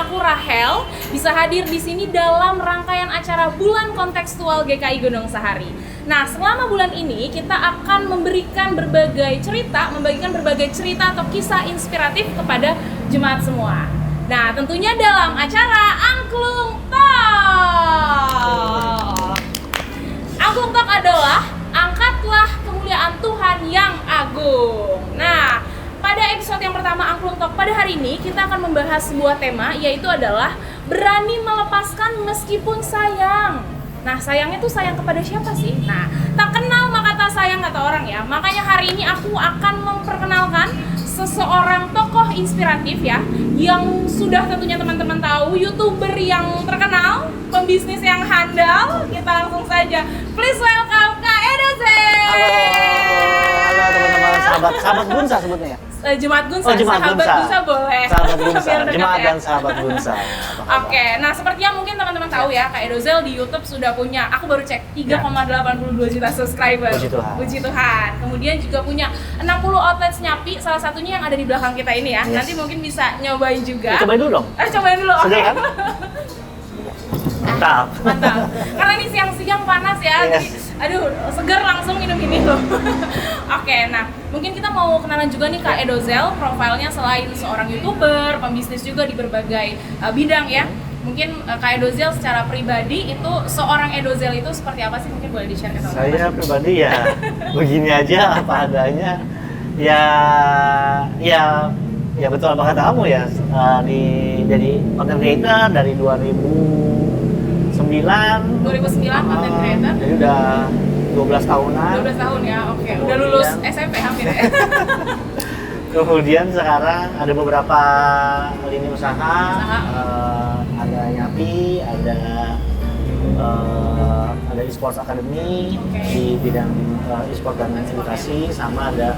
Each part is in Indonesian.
aku Rahel bisa hadir di sini dalam rangkaian acara Bulan Kontekstual GKI Gunung Sahari. Nah, selama bulan ini kita akan membagikan berbagai cerita atau kisah inspiratif kepada jemaat semua. Nah, tentunya dalam acara Angklung Talk. Angklung Talk adalah angkatlah kemuliaan Tuhan yang agung. Nah, pada episode yang pertama Angklung Talk pada hari ini kita akan membahas sebuah tema, yaitu adalah berani melepaskan meskipun sayang. Nah, sayangnya tuh sayang kepada siapa sih? Nah, tak kenal maka tak sayang kata orang ya. Makanya hari ini aku akan memperkenalkan seseorang tokoh inspiratif ya, yang sudah tentunya teman-teman tahu, YouTuber yang terkenal, pembisnis yang handal. Kita langsung saja, please welcome Kak Edozel. Halo teman-teman, sahabat Gunsa sebutnya ya? Jemaat Gunsa, Jemaat sahabat Gunsa boleh. Sahabat Gunsa, ya. jemaat dan sahabat Gunsa. Oke, nah seperti yang mungkin teman-teman tahu ya, Kak Edozel di YouTube sudah punya, aku baru cek, 3,82 juta subscriber. Puji Tuhan. Puji Tuhan. Kemudian juga punya 60 outlet Snyapi, salah satunya yang ada di belakang kita ini ya. Yes. Nanti mungkin bisa nyobain juga. Cobain dulu dong. Cobain dulu. Oke. Segar kan? Mantap. Mantap. Karena ini siang-siang panas ya. Yes. Jadi, aduh, seger langsung minum ini tuh. Oke, nah mungkin kita mau kenalan juga nih Kak Edozel. Profilnya selain seorang YouTuber, pembisnis juga di berbagai bidang ya. Mungkin Kak Edozel secara pribadi itu, seorang Edozel itu seperti apa sih? Mungkin boleh di-share ke teman-teman. Saya pribadi ya begini aja apa adanya. Ya betul apa kata kamu ya. Jadi content creator dari 2009 content creator. Jadi udah 12 tahunan. 12 tahun ya, oke. Udah lulus SMP hampir ya. Kemudian sekarang ada beberapa lini usaha. Ada Nyapi, ada eSports Academy di bidang eSports dan edukasi, sama ada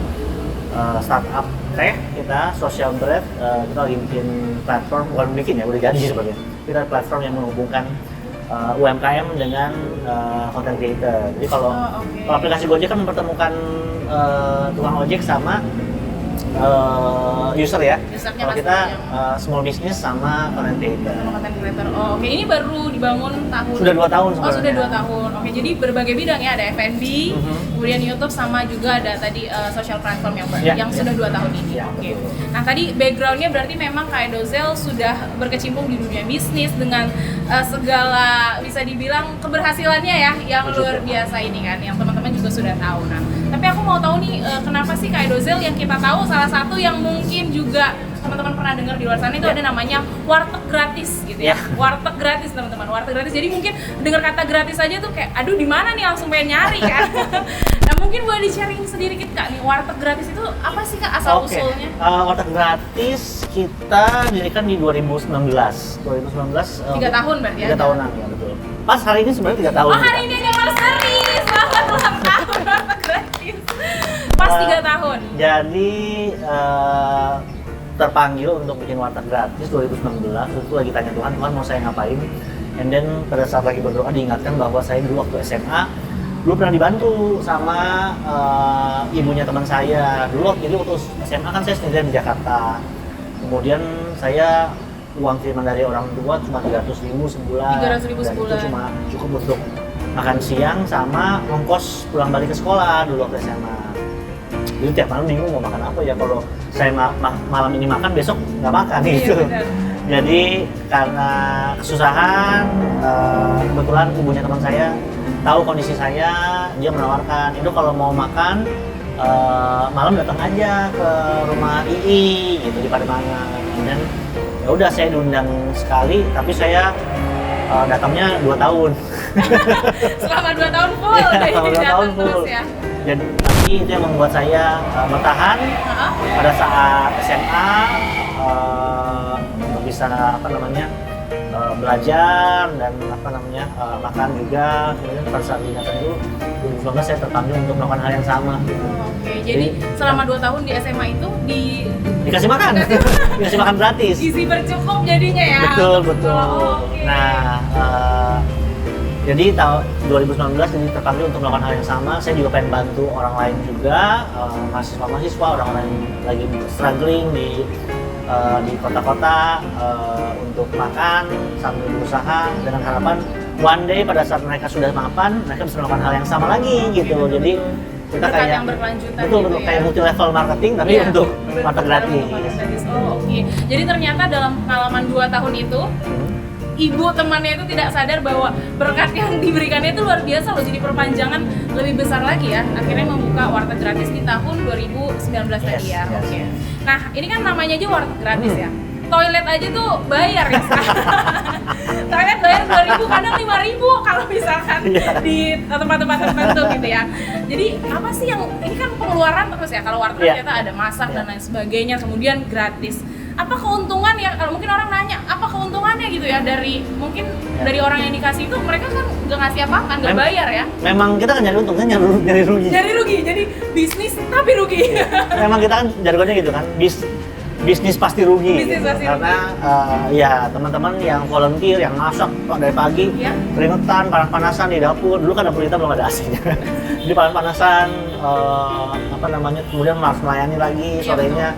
startup tech kita, Social Bread. Kita lagi bikin platform, bukan bikin ya, udah jadi sebenarnya. Kita platform yang menghubungkan UMKM dengan content creator. Jadi kalau aplikasi Gojek kan mempertemukan tukang ojek sama user ya. Kalau kita small business sama content creator. Oh, oke. Ini baru dibangun tahun. Sudah 2 tahun sebenarnya. Oh, sudah 2 tahun. Oke, jadi berbagai bidang ya, ada F&B, kemudian YouTube, sama juga ada tadi social platform yang sudah 2 tahun ini. Oke. Nah, tadi backgroundnya berarti memang Kak Edozel sudah berkecimpung di dunia bisnis dengan segala bisa dibilang keberhasilannya ya, yang luar biasa ini kan, yang teman-teman juga sudah tahu. Nah, tapi aku mau tahu nih, kenapa sih Kak Edozel, yang kita tahu salah satu yang mungkin juga teman-teman pernah dengar di luar sana itu ada namanya warteg gratis gitu ya. Warteg gratis teman-teman, warteg gratis. Jadi mungkin dengar kata gratis aja tuh kayak aduh di mana nih, langsung pengen nyari kan. Nah, mungkin boleh di-sharing sedikit Kak nih, warteg gratis itu apa sih Kak asal usulnya? Warteg gratis kita dirikan di 2019. 3 tahun berarti ya? 3 tahunan ya, betul. Pas hari ini sebenarnya 3 tahun. Oh, hari ini anniversary. Selamat ulang tahun warteg gratis. Pas 3 tahun. Jadi terpanggil untuk bikin warteg gratis 2019. Itu lagi tanya Tuhan mau saya ngapain. And then pada saat lagi berdoa diingatkan bahwa saya dulu waktu SMA dulu pernah dibantu sama ibunya teman saya. Dulu jadi waktu SMA kan saya sendirian di Jakarta. Kemudian saya uang kiriman dari orang tua cuma 300.000 sebulan. 300.000 sebulan. Itu cuma cukup untuk makan siang sama ongkos pulang balik ke sekolah dulu waktu SMA. Jadi tiap malam bingung mau makan apa ya, kalau saya malam ini makan besok nggak makan gitu. Benar. Jadi karena kesusahan, kebetulan ibunya teman saya tahu kondisi saya, dia menawarkan itu kalau mau makan malam datang aja ke rumah Ii gitu di Pademangan. Dan ya udah saya diundang sekali, tapi saya datangnya 2 tahun. Selama 2 tahun full, Selama 2 tahun full. Terus ya. Jadi tapi itu yang membuat saya bertahan pada saat SMA untuk bisa belajar dan makan juga. Kemudian pada saat diingatkan itu 2019 saya terpanggil untuk melakukan hal yang sama. Oke, jadi selama 2 tahun di SMA itu dikasih makan, dikasih makan gratis. Gizi bercukup jadinya ya. Betul. Okay. Nah, jadi tahun 2019 ini terpanggil untuk melakukan hal yang sama. Saya juga pengen bantu orang lain juga, mahasiswa-mahasiswa, orang-orang yang lagi struggling di di kota-kota untuk makan sambil berusaha dengan harapan one day pada saat mereka sudah mapan, mereka bisa melakukan hal yang sama lagi gitu. Jadi kita berkat kayak yang berkelanjutan betul gitu kayak multi level marketing tapi untuk mata gratis. Oh, oke. Jadi ternyata dalam pengalaman 2 tahun itu ibu temannya itu tidak sadar bahwa berkat yang diberikannya itu luar biasa loh, jadi perpanjangan lebih besar lagi ya. Akhirnya membuka warteg gratis di tahun 2019 tadi ya. Yes. Oke. Nah, ini kan namanya aja warteg gratis ya. Toilet aja tuh bayar ya sekarang. Toilet bayar 2.000, kadang 5.000 kalau misalkan di tempat-tempat tertentu gitu ya. Jadi apa sih yang, ini kan pengeluaran terus ya, kalau warteg ternyata ada masak dan lain sebagainya, kemudian gratis. Apa keuntungan ya, kalau mungkin orang nanya, apa keuntungannya gitu ya dari, mungkin dari orang yang dikasih itu, mereka kan nggak ngasih apa-apa, nggak bayar ya. Memang kita kan nyari untung, kan nyari rugi. Nyari rugi, jadi bisnis tapi rugi. Memang kita kan jargonnya gitu kan, bisnis pasti rugi Bisnis gitu. pasti Karena ya teman-teman yang volunteer yang masak dari pagi keringetan panas-panasan di dapur, dulu kan dapur kita belum ada AC-nya. Jadi panas-panasan kemudian harus melayani lagi sorenya,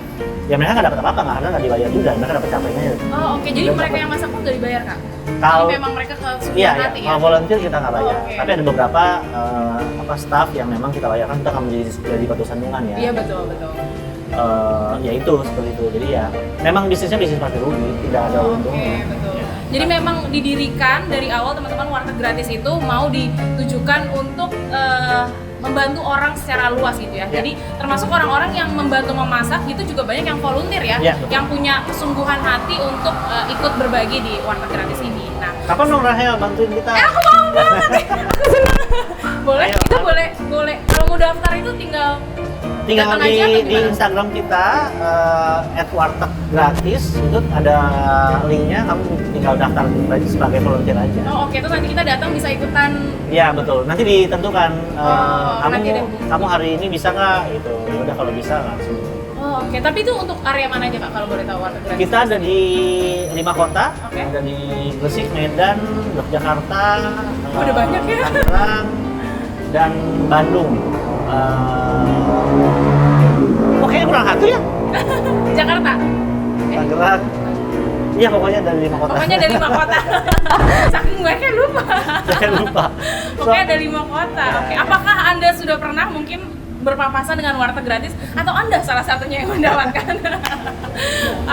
ya mereka nggak dapat apa-apa, nggak dibayar juga, mereka dapat capeknya. Oh oke, jadi mereka yang masak pun nggak dibayar Kak? Kalau jadi memang mereka kesukaan hati ya? Kalau volunteer kita nggak bayar, tapi ada beberapa staff yang memang kita bayar, kan kita akan menjadi batu sandungan ya. Iya betul. Ya itu seperti itu, jadi ya memang bisnisnya bisnis pasti rugi, tidak ada untungnya. Oke, betul. Jadi memang didirikan dari awal teman-teman warteg gratis itu mau ditujukan untuk membantu orang secara luas gitu ya. Jadi termasuk orang-orang yang membantu memasak gitu juga banyak yang volunteer ya, yang punya kesungguhan hati untuk ikut berbagi di warteg gratis ini. Nah, kapan dong Rahel bantuin kita? Aku mau banget. Aku senang. Boleh, kita boleh. Kalau mau daftar itu tinggal di Instagram kita @warteggratis, itu ada linknya, kamu tinggal daftar sebagai volunteer aja. Oh oke, itu nanti kita datang bisa ikutan. Iya betul, nanti ditentukan kamu hari ini bisa nggak gitu. Ya udah kalau bisa langsung. Oh oke, tapi itu untuk area mana aja Kak kalau boleh tahu warteg gratis? Kita ada di 5 kota, ada di Gresik, Medan, Yogyakarta, udah banyak ya? Tangerang, dan Bandung. Pokoknya kurang satu ya? Jakarta? Tangerang. Iya pokoknya dari 5 kota. Pokoknya dari 5 kota. Saking banyaknya lupa. Saya lupa. Pokoknya dari 5 kota. Oke. Apakah Anda sudah pernah mungkin berpapasan dengan warteg gratis atau Anda salah satunya yang mendapatkan?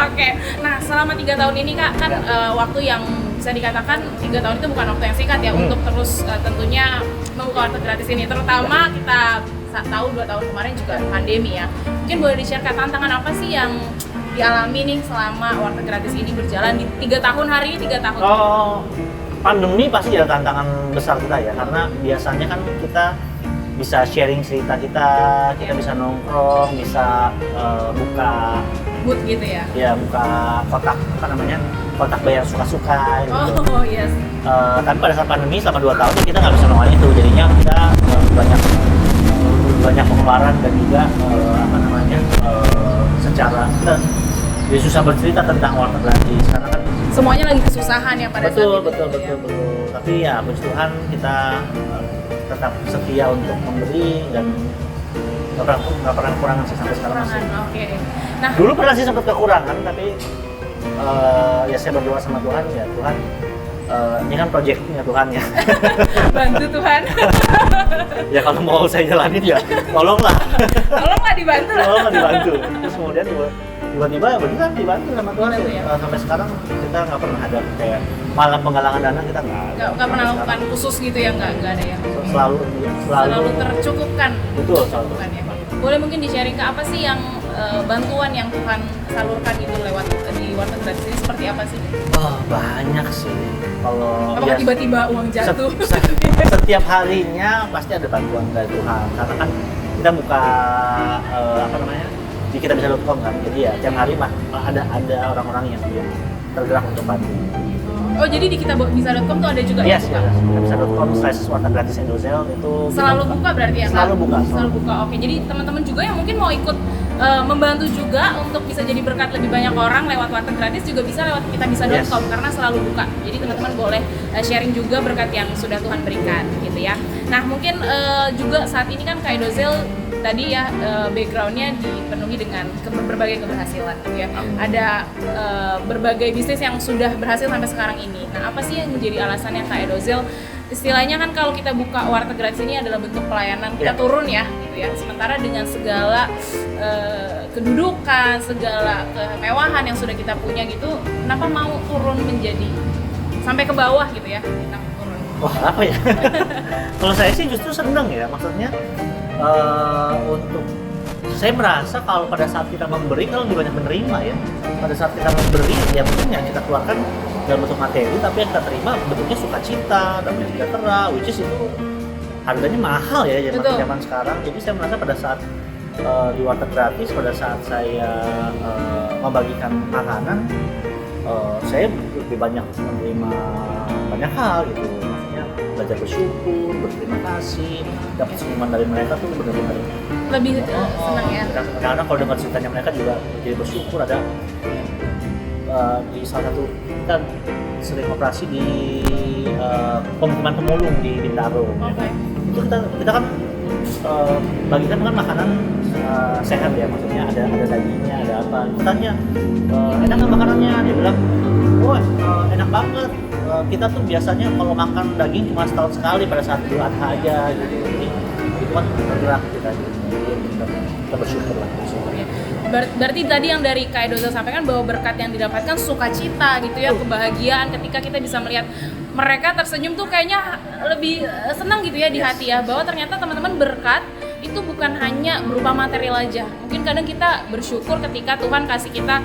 Oke. Nah, selama 3 tahun ini Kak, kan waktu yang bisa dikatakan 3 tahun itu bukan waktu yang singkat ya untuk terus tentunya membuka warteg gratis ini. Terutama kita tahu 2 tahun kemarin juga pandemi ya. Mungkin boleh di-share tantangan apa sih yang dialami nih selama warteg gratis ini berjalan di 3 tahun hari ini 3 tahun? Pandemi pasti ada tantangan besar kita ya, karena biasanya kan kita bisa sharing cerita kita bisa nongkrong, bisa buka booth gitu ya? Ya, buka kotak, kotak bayar suka-suka gitu. Oh yes. Tapi pada saat pandemi selama 2 tahun kita nggak bisa melakukan itu, jadinya kita banyak pengeluaran dan juga secara kita jadi susah bercerita tentang warteg gratis karena kan semuanya lagi kesusahan ya pada saat itu. Betul. Tapi ya puji Tuhan kita tetap setia untuk memberi dan nggak pernah kekurangan sih sampai sekarang masih. Oke. Nah, dulu pernah sih sempat kekurangan, tapi ya saya berdoa sama Tuhan, ya Tuhan, ini kan proyeknya Tuhan ya. Bantu Tuhan. Ya kalau mau saya jalanin ya tolonglah dibantu. Terus kemudian tiba-tiba ya beneran dibantu sama Tuhan ya. Sampai sekarang kita nggak pernah ada kayak malam penggalangan dana, kita nggak pernah lakukan khusus gitu ya, nggak ada ya. Selalu tercukupkan. Betul, selalu. Ya. Boleh mungkin di-sharing ke apa sih yang bantuan yang Tuhan salurkan itu lewat di warteg gratis ini, seperti apa sih? Banyak sih. Kalau apakah tiba-tiba uang jatuh? Setiap harinya pasti ada bantuan dari Tuhan, karena kan kita buka di kitabisa.com kan, jadi ya tiap hari ada orang-orang yang tergerak untuk bantu. Oh jadi di kitabisa.com tuh ada juga ya? Yes, kitabisa.com/warteggratis-Indozel itu selalu buka berarti ya? Selalu buka. Oke, jadi teman-teman juga yang mungkin mau ikut membantu juga untuk bisa jadi berkat lebih banyak orang lewat warteg gratis juga bisa lewat kitabisa.com karena selalu buka. Jadi teman-teman boleh sharing juga berkat yang sudah Tuhan berikan gitu ya. Nah mungkin juga saat ini kan Kak Edozel tadi ya backgroundnya dipenuhi dengan berbagai keberhasilan gitu ya. Ada berbagai bisnis yang sudah berhasil sampai sekarang ini. Nah, apa sih yang menjadi alasannya Kak Edozel? Istilahnya kan kalau kita buka warteg gratis ini adalah bentuk pelayanan, kita turun ya gitu ya. Sementara dengan segala kedudukan, segala kemewahan yang sudah kita punya gitu, kenapa mau turun menjadi sampai ke bawah gitu ya? Kita turun. Wah, apa ya? Kalau saya sih justru seneng ya, maksudnya untuk saya merasa kalau pada saat kita memberi kan lebih banyak menerima ya. Pada saat kita memberi, ya mungkin yang kita keluarkan dalam bentuk materi, tapi yang kita terima bentuknya sukacita, damai sejahtera, which is itu harganya mahal ya zaman sekarang. Jadi saya merasa pada saat di warteg gratis, pada saat saya membagikan makanan, saya lebih banyak menerima banyak hal gitu. Maksudnya belajar bersyukur, berterima kasih, dapat senyuman dari mereka tuh benar-benar lebih senang ya. Karena kalau dengar ceritanya mereka juga jadi bersyukur. Ada di salah satu, kita sering operasi di pemukiman pemulung di Bintaro. Okay. Itu kita kan bagikan kan makanan sehat ya, maksudnya ada dagingnya, ada apa. Kita tanya, enak nggak makanannya? Dia bilang, oh enak banget. Kita tuh biasanya kalau makan daging cuma setahun sekali pada saat Idul Adha aja gitu. Jadi itu kan bergerak kita bersyukur lah. Berarti tadi yang dari Kak Edozel sampaikan bahwa berkat yang didapatkan sukacita gitu ya, kebahagiaan ketika kita bisa melihat mereka tersenyum tuh kayaknya lebih senang gitu ya di hati ya, bahwa ternyata teman-teman berkat itu bukan hanya berupa material aja. Mungkin kadang kita bersyukur ketika Tuhan kasih kita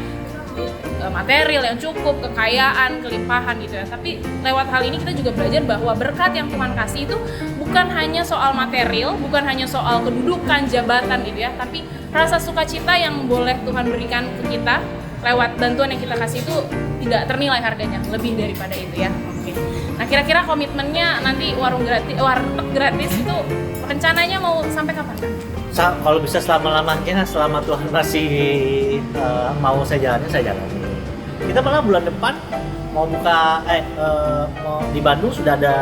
material yang cukup, kekayaan, kelimpahan gitu ya. Tapi lewat hal ini kita juga belajar bahwa berkat yang Tuhan kasih itu bukan hanya soal material, bukan hanya soal kedudukan, jabatan gitu ya, tapi rasa sukacita yang boleh Tuhan berikan ke kita lewat bantuan yang kita kasih itu tidak ternilai harganya, lebih daripada itu ya. Oke. Nah, kira-kira komitmennya nanti warteg gratis itu rencananya mau sampai kapan? Kalau bisa selama-lamanya, selama Tuhan masih mau saya jalani. Kita malah bulan depan mau buka mau di Bandung sudah ada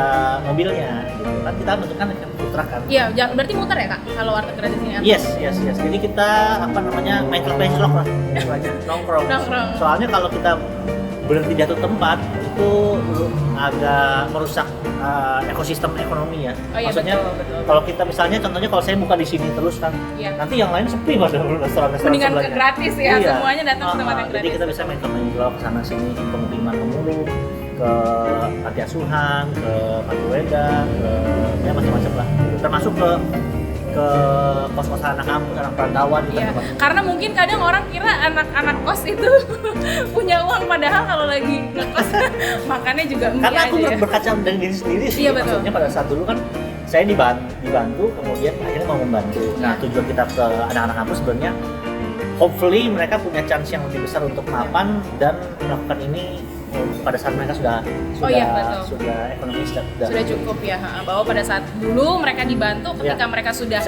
mobilnya gitu kan. Kita bentukkan food truck kan. Iya, berarti muter ya Kak kalau warteg gratis ini? Yes. Jadi kita menclok lah. Nongkrong. Soalnya kalau kita berhenti di satu tempat itu agak merusak ekosistem ekonomi ya. Oh, iya, maksudnya betul. Kalau kita misalnya contohnya kalau saya buka di sini terus kan, iya, nanti yang lain sepi pada restoran-restoran mendingan sebelahnya. Gratis ya, iya, semuanya datang ke tempat yang gratis. Jadi kita bisa menjual ke sana sini, ke pemukiman pemulung, ke panti asuhan, ke Panti Wedan, ke ya macam-macam lah. Termasuk ke kos-kosan anak kampus, anak perantauan gitu. Iya, karena mungkin kadang orang kira anak-anak kos itu punya uang, padahal kalau lagi ngekos makannya juga mie karena aku aja ya. berkaca dari diri sendiri sih. Iya, maksudnya pada saat dulu kan saya dibantu, kemudian akhirnya mau membantu. Nah, tujuan kita ke anak-anak kampus sebenarnya hopefully mereka punya chance yang lebih besar untuk mapan dan melakukan ini pada saat mereka sudah ekonomi sudah cukup ya, bahwa pada saat dulu mereka dibantu ketika mereka sudah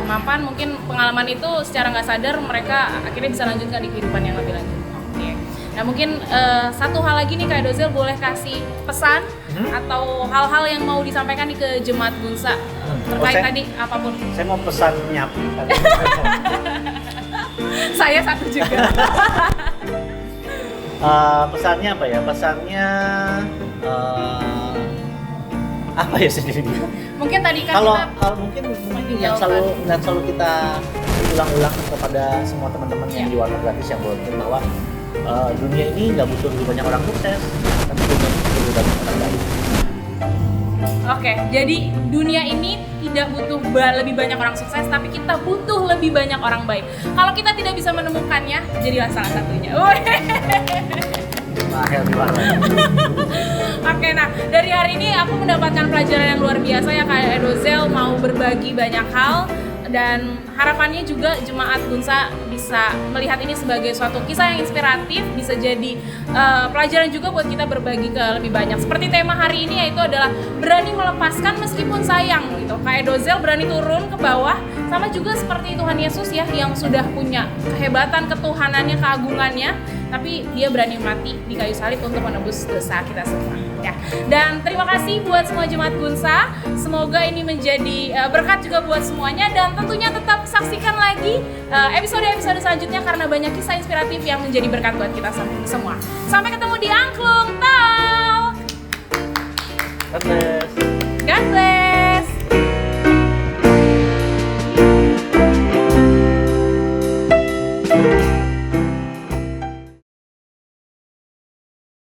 mapan, mungkin pengalaman itu secara nggak sadar mereka akhirnya bisa lanjutkan di kehidupan yang lebih lanjut. Oke. Nah, mungkin satu hal lagi nih Kak Edozel, boleh kasih pesan atau hal-hal yang mau disampaikan ke Jemaat Gunsa terkait tadi apapun. Saya mau pesan nyapu. Saya satu juga. Pesannya apa ya? Pesannya apa ya sendiri? Mungkin tadi kan kalau mungkin yang selalu kita ulang-ulang kepada semua teman-teman yang di warteg gratis yang boleh, bahwa dunia ini nggak butuh lebih banyak orang sukses, tapi dunia ini butuh lebih banyak orang baik. Oke, jadi dunia ini tidak butuh lebih banyak orang sukses, tapi kita butuh lebih banyak orang baik. Kalau kita tidak bisa menemukannya, jadilah salah satunya. Oke, nah dari hari ini aku mendapatkan pelajaran yang luar biasa ya Kak Edozel, mau berbagi banyak hal. Dan harapannya juga Jemaat Gunsa bisa melihat ini sebagai suatu kisah yang inspiratif, bisa jadi pelajaran juga buat kita berbagi ke lebih banyak. Seperti tema hari ini, yaitu adalah berani melepaskan meskipun sayang gitu. Kayak Edozel berani turun ke bawah, sama juga seperti Tuhan Yesus ya, yang sudah punya kehebatan, ketuhanannya, keagungannya, tapi dia berani mati di kayu salib untuk menebus dosa kita semua. ya. Dan terima kasih buat semua jemaat Gunsa. Semoga ini menjadi berkat juga buat semuanya, dan tentunya tetap saksikan lagi episode-episode selanjutnya karena banyak kisah inspiratif yang menjadi berkat buat kita semua. Sampai ketemu di Angklung Talk.